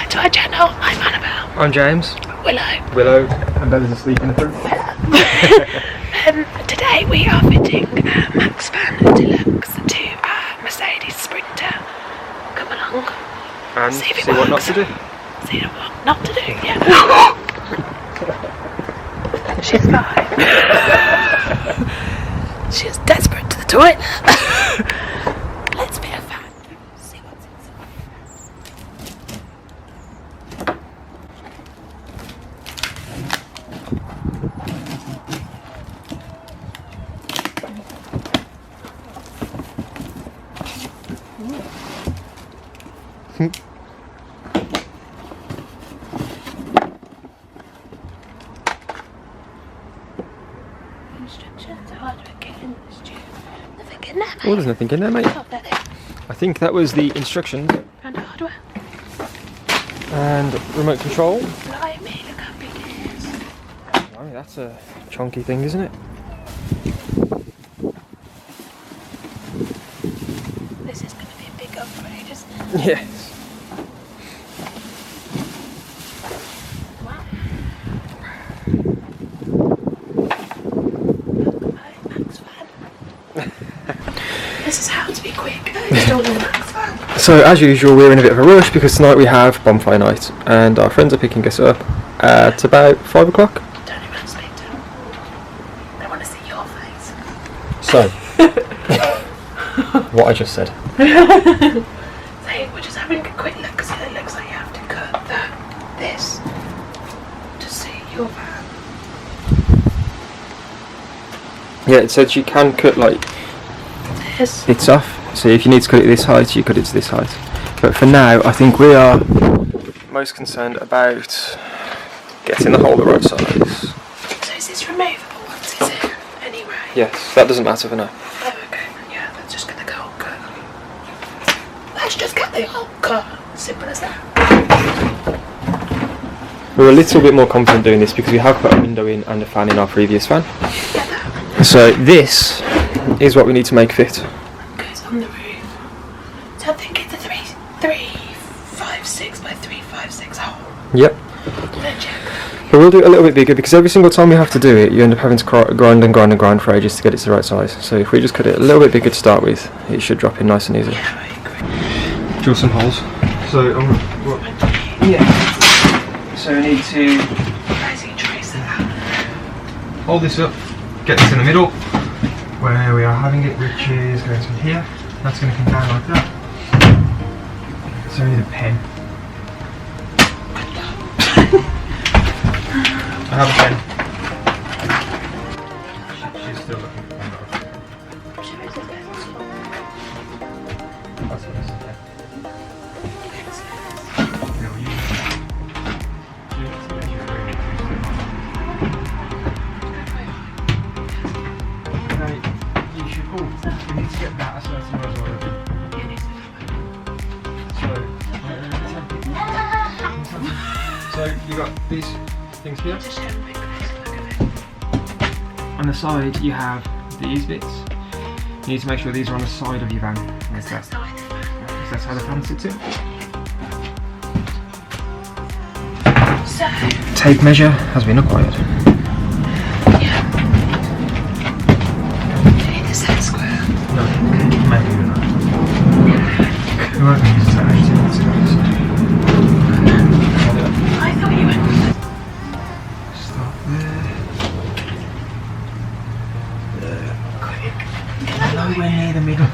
to our channel. I'm Annabelle. I'm James. Willow. And Bella's asleep in the room. Today we are fitting Max Van Deluxe to our Mercedes Sprinter. Come along. And see, see what not to do. See what not to do, yeah. She's fine. She's desperate to the toilet. Let's be a fan. See what's inside. Instructions, hardware kit in the tube. Nothing in there, mate. Oh, there's nothing in there, mate. Oh, there it is. I think that was the instructions And hardware. and remote control. Blimey, look how big it is. Oh, that's a chunky thing, isn't it? This is going to be a big upgrade, isn't it? Yes. Wow. Max Van. This is how to be quick. Installing Max Van. So, as usual, we're in a bit of a rush because tonight we have bonfire night and our friends are picking us up at about 5 o'clock. Don't even speak to them. They want to see your face. So, what I just said. So we're just having a quick look because it looks like you have to cut this to see your van. Yeah, it said you can cut like This. bits off. So if you need to cut it this height, you cut it to this height. But for now, I think we are most concerned about getting the hole the right size. So is this removable once it's in anyway? Yes, that doesn't matter for now. Oh, okay. Yeah, let's just get the hole cut. Let's just get the hole cut. Simple as that. We're a little bit more confident doing this because we have put a window in and a fan in our previous van. Get that. So this is what we need to make fit. Goes on the roof. So I think it's a 356 by 356 hole. Yep. Let's check. But we'll do it a little bit bigger because every single time we have to do it, you end up having to grind for ages to get it to the right size. So if we just cut it a little bit bigger to start with, it should drop in nice and easy. Yeah, I agree. Drill some holes. So yeah. So we need to Crazy trace of that. hold this up, get this in the middle, where we are having it, which is going to be here. That's going to come down like that. So we need a pen. I have a pen. She's still looking for one. That's what this is. You need to get that a certain resolution. So you got these things here. On the side you have these bits. You need to make sure these are on the side of your van. Because that's how the van sits in. So, Tape measure has been acquired. yeah. Do you need a set square? No, maybe not. We won't use that 18 minutes ago. I thought you went. Stop there. Quick. Nowhere near the middle.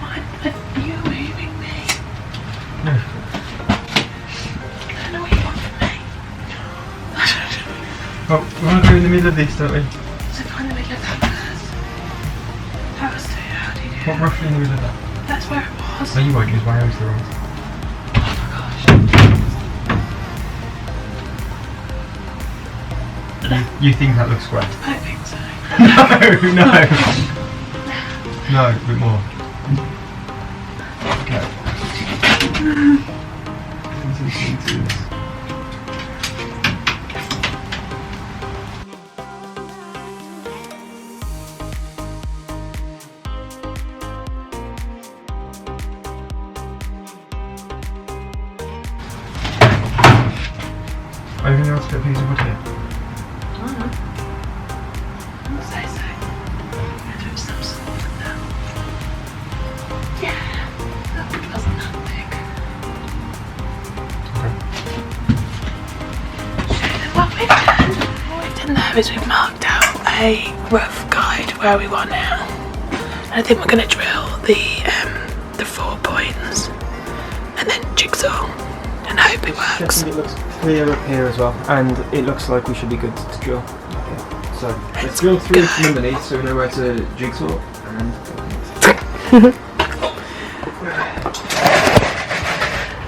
Why are you moving me? No. I don't know what you want from me. Oh, we want to go in the middle of this, don't we? So find the middle of that first. How do you do What, roughly in the middle of that? That's where it was. No, you won't use my arms the wrong. Oh my gosh. You think that looks square? I think so. No, a bit more. Okay. Anything else to get a piece of wood here? I'll say so. I do some sort of that. Yeah, that wood wasn't that big. What we've done there is we've marked out a rough guide where we want now. And I think we're going to drill the 4 points and then jigsaw and hope it works. It looks clear up here as well, and it looks like we should be good to drill. Okay. So let's drill through from underneath so we know where to jigsaw and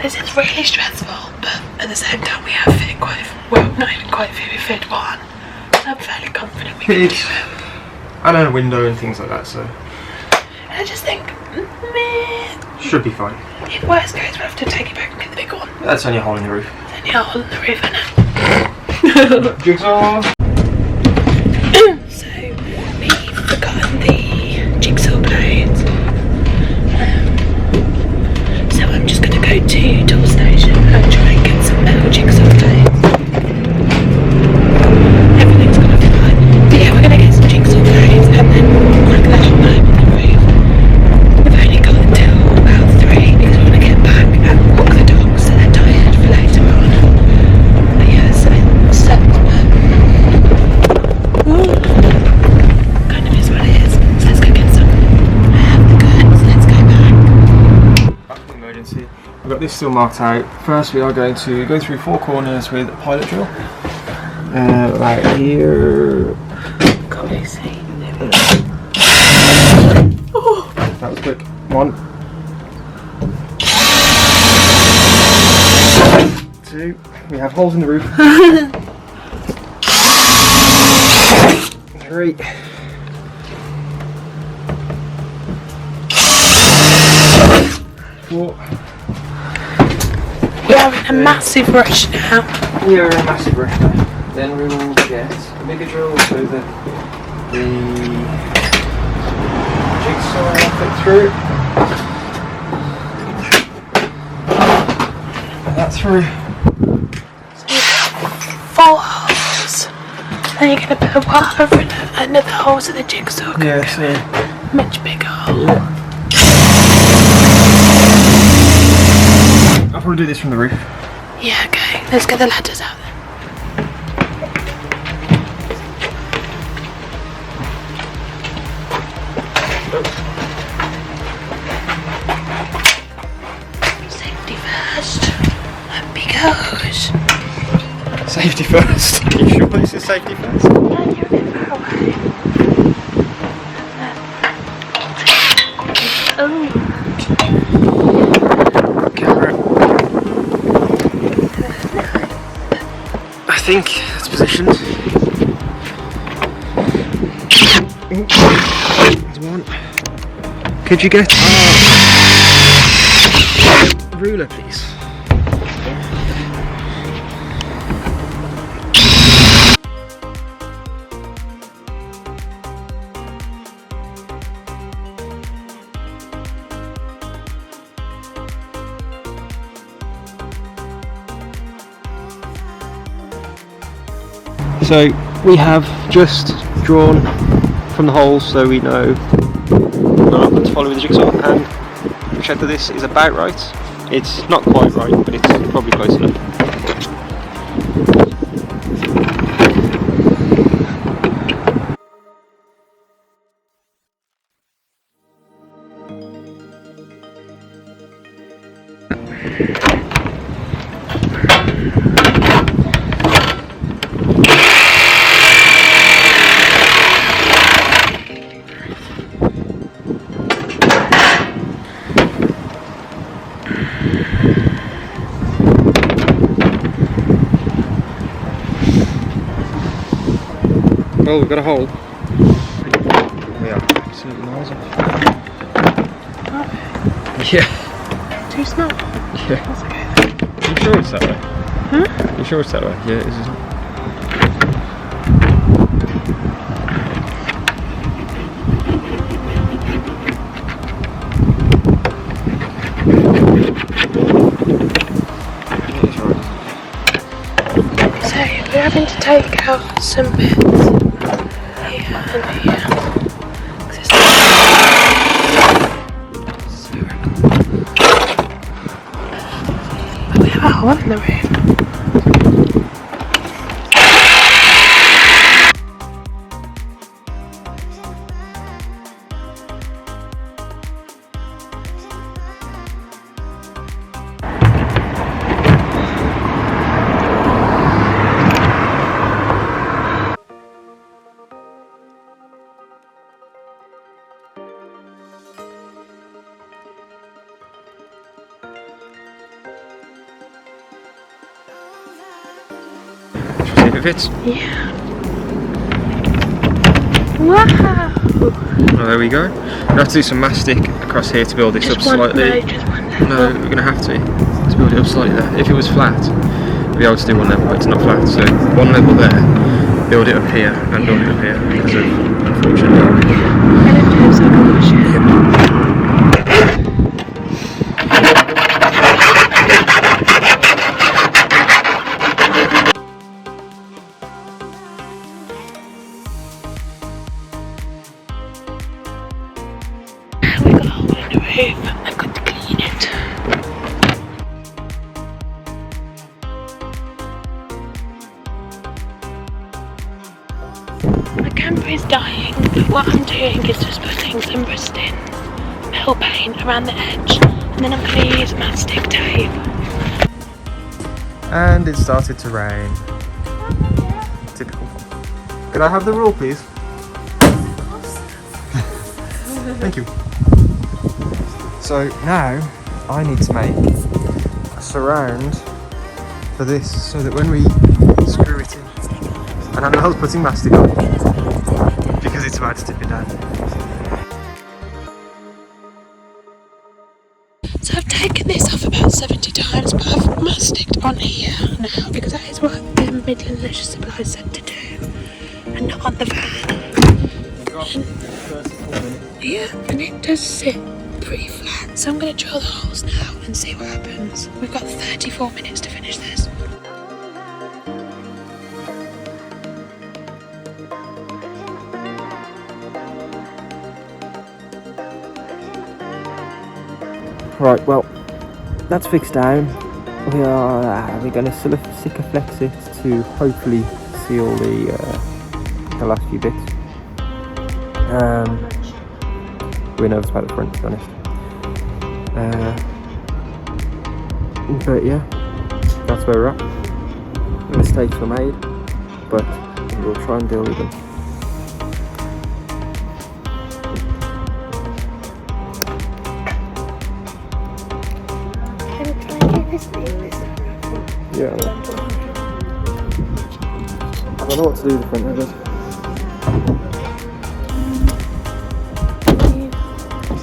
This is really stressful, but at the same time we have fit quite a few, well, not even quite a few, we fit one. So I'm fairly confident we can do it. and a window and things like that, so And I just think, meh, should be fine. if worst goes, we'll have to take it back and get the big one. That's only a hole in the roof. There's only a hole in the roof, innit? Jigsaw! So, we've forgotten the jigsaw blades. So I'm just going to go to Tool Station and try and get some metal jigsaw blades. Everything's going to be fine. But yeah, we're going to get some jigsaw blades and then crack that on the roof. We've only got until about 3 because we want to get back and walk the dogs so they're tired for later on. But yeah, so kind of is what it is. So let's go get some. I have the goods, let's go back. Back to emergency. We've got this still marked out. First we are going to go through 4 corners with a pilot drill. Right here. Can't really see. That was quick. 1. 2. We have holes in the roof. 3. 4. We are in a massive rush now. We are in a massive rush now. Then we will get a bigger drill so that the jigsaw will fit through. And that's through. 4 holes. Then you're going to put a wire over another hole so the jigsaw can Yeah, go so in. Much bigger hole. I'll probably do this from the roof. Yeah, okay. Let's get the ladders out then. Safety first. Up he goes. Safety first. Are you sure this is safety first? Yeah, you're a bit far away. Oh. Camera. I think it's positioned. There's one. Could you get a ruler, please? So we have just drawn from the holes so we know what to follow with the jigsaw, and we checked that this is about right. It's not quite right, but it's probably close enough. Oh, we've got a hole. We are absolutely miles off. Yeah. Too small. Yeah. That's okay then. You sure it's that way? Huh? You sure it's that way? Yeah, it is, isn't it? So having to take out some bits here and here. 'Cause it's but we have a hole in the roof. See if it fits. Yeah. Wow. Well, there we go. We have to do some mastic across here to build this up slightly. No, just one level. No, we're going to have to. Let's build it up slightly there. If it was flat, we'd be able to do one level, but it's not flat. So one level there, build it up here, and build it up here. Because of, unfortunately. I don't know, so I can wash it. We got a hole in the roof. I've got to clean it. My camper is dying, but what I'm doing is just putting some rusting metal paint around the edge, and then I'm going to use mastic tape. And it started to rain. Typical. Could I have the rule, please? Thank you. So now I need to make a surround for this so that when we screw it in, and I'm not putting mastic on because it's about to tip it down. So I've taken this off about 70 times, but I've masticed on here now because that is what the Midland Leisure Supply said to do, and not on the van. Yeah, and it does sit pretty flat. So I'm going to drill the holes now and see what happens. We've got 34 minutes to finish this. Right, well, that's fixed down. We're going to Sikaflex it to hopefully seal the last few bits. We're nervous about the front, to be honest. But yeah, that's where we're at. Mistakes were made, but we'll try and deal with them. Yeah, I don't know what to do with the front of it.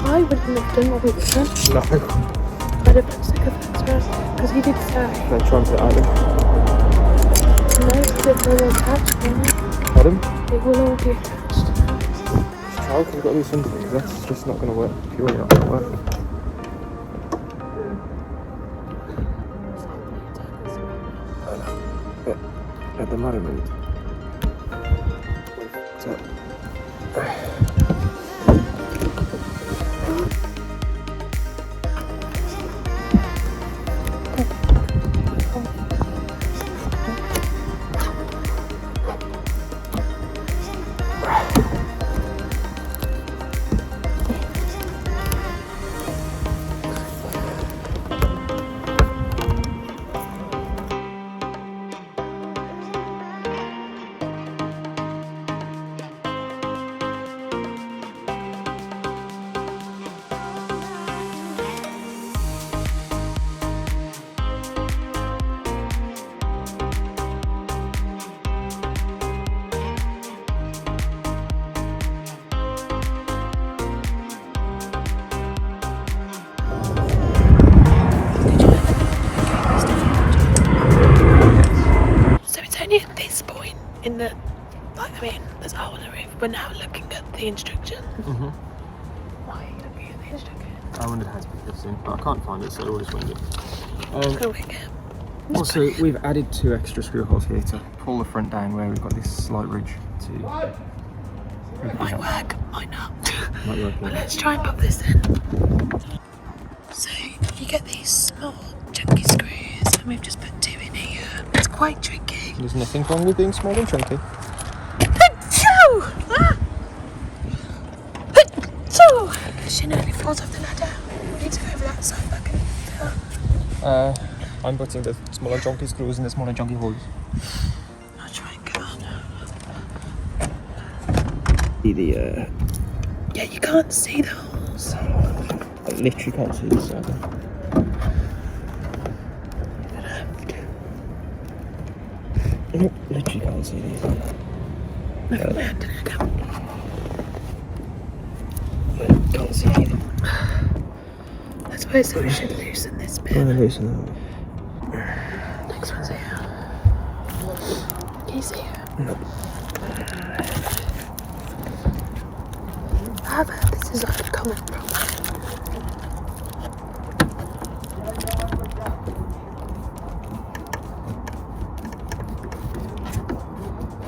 I wouldn't have done what we've done. No. I'd have put Sikaflex around because he did say. Then try and put it out there. No, because it will all attached, won't it? Pardon? It will all be attached. Just try, because we've got to do something, because that's just not going to work. Purely not going to work. At the moment, so At this point in the, there's a hole in the roof. We're now looking at the instructions. Why are you looking at the instructions? I wondered how to put this in, but I can't find it, so I always wondered. I'm gonna wing it. Also, we've added 2 extra screw holes here to pull the front down where we've got this slight ridge to... Might work, might not. Might work, Well, let's try and pop this in. So, you get these small chunky screws, and we've just put 2 in here. It's quite tricky. There's nothing wrong with being small and chunky. She nearly falls off the ladder. We need to go over that side bucket. I'm putting the small and chunky screws in the small and chunky holes. I'll try and get on. Yeah, you can't see the holes. I literally can't see this side. Literally can't see these. Look at my hand, Can't see anything. I suppose that we should loosen this bit. Loosen that. Next one's here. Can you see it? No. I've heard this is like a common problem.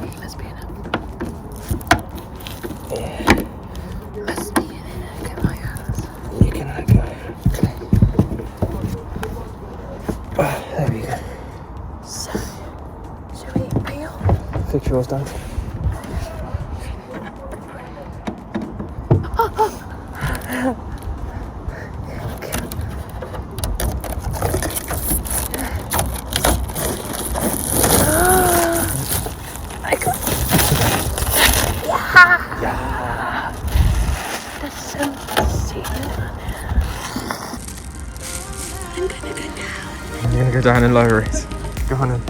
He must be in it. Must be in it. Look at my hands. You can let go. There we go. So, shall we peel? Fix yours down. I got yeah. There's some sealant on it. I'm gonna go down. I'm gonna go down and lower it. Go on in.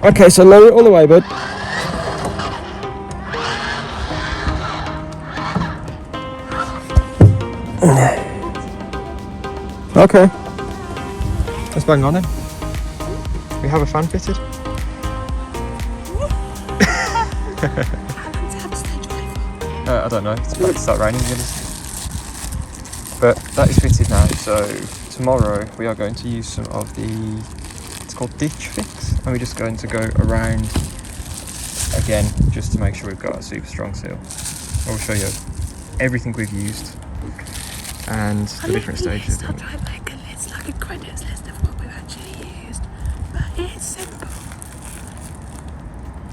Okay, so lower it all the way, bud. Okay. Let's bang on then. We have a fan fitted. I don't know, it's about to start raining again. But that is fitted now, so tomorrow we are going to use some of the, it's called Ditch Fix, and we're just going to go around again just to make sure we've got a super strong seal. I'll show you everything we've used and the different stages. I'll try and make a list, like a credits list of what we've actually used, but it's simple.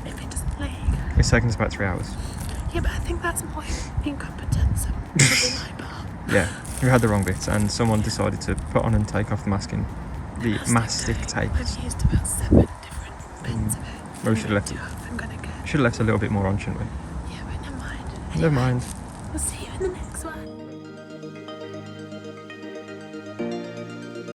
If it doesn't leak. It's taken us about 3 hours. Yeah, but I think that's more incompetence than my part. Yeah, we had the wrong bit, and someone decided to put on and take off the masking, the mastic tape. I've used about 7 different bits of it. Well, we should have left it. I'm gonna go. Should have left a little bit more on, shouldn't we? Yeah, but never mind. Never mind. We'll see you in the next.